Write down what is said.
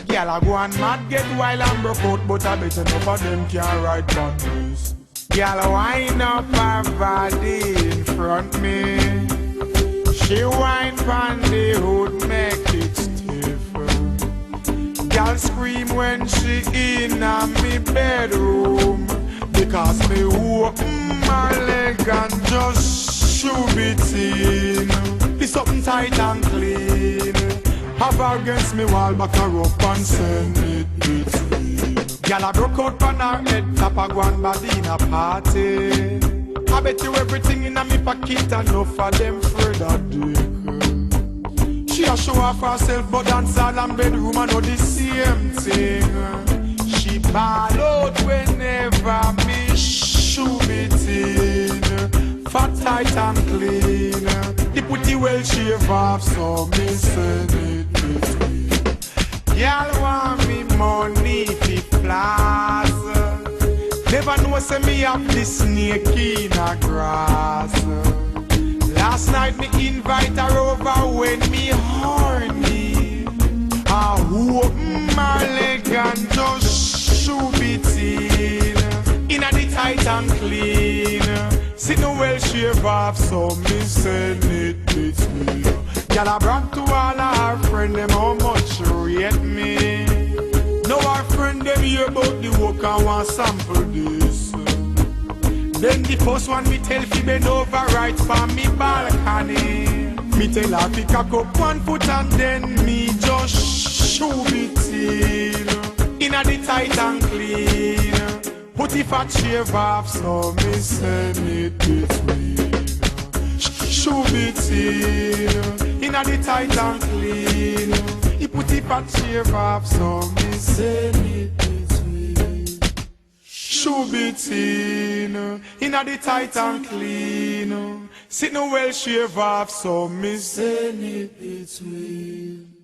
Girl I go and mad, get wild and broke out, but I bet enough of them can't ride boundaries. Girl wind up her body in front me. She whine pon the hood, make it stiff. Girl scream when she in me bedroom, because me open my leg and just shove it in. Be something tight and clean. Have her against me wall, back her up and send it between. Girl I broke out on her head, tap a one body in a party. I bet you everything in a me pocket, enough for them further dick. She a show off herself, but dance all and bedroom and know the same thing. She ball out whenever me shove it in. Fat, tight and clean. The putty well shave off, so me send it between. Y'all want me money fi floss. Never know say me have the snake in a grass. Last night me invite her over when me horny. I open my leg and just shove it in. Inna the tight and clean. Sit no well shave off, so me send it between. Girl I brag to all of her friend them how much rate me. Now our friend them hear about the work and want sample this. Then the first one me tell fi bend over right for me balcony. Me tell her fi cock up 1 foot and then me just shove it in. Inna the tight and clean. Put the fat shave off, so me send it between. Shove it in. Inna the tight and clean. He put the fat shave off, so me send it between. Shove it in. Inna the tight and clean. Sit no well shave off, so me send it between.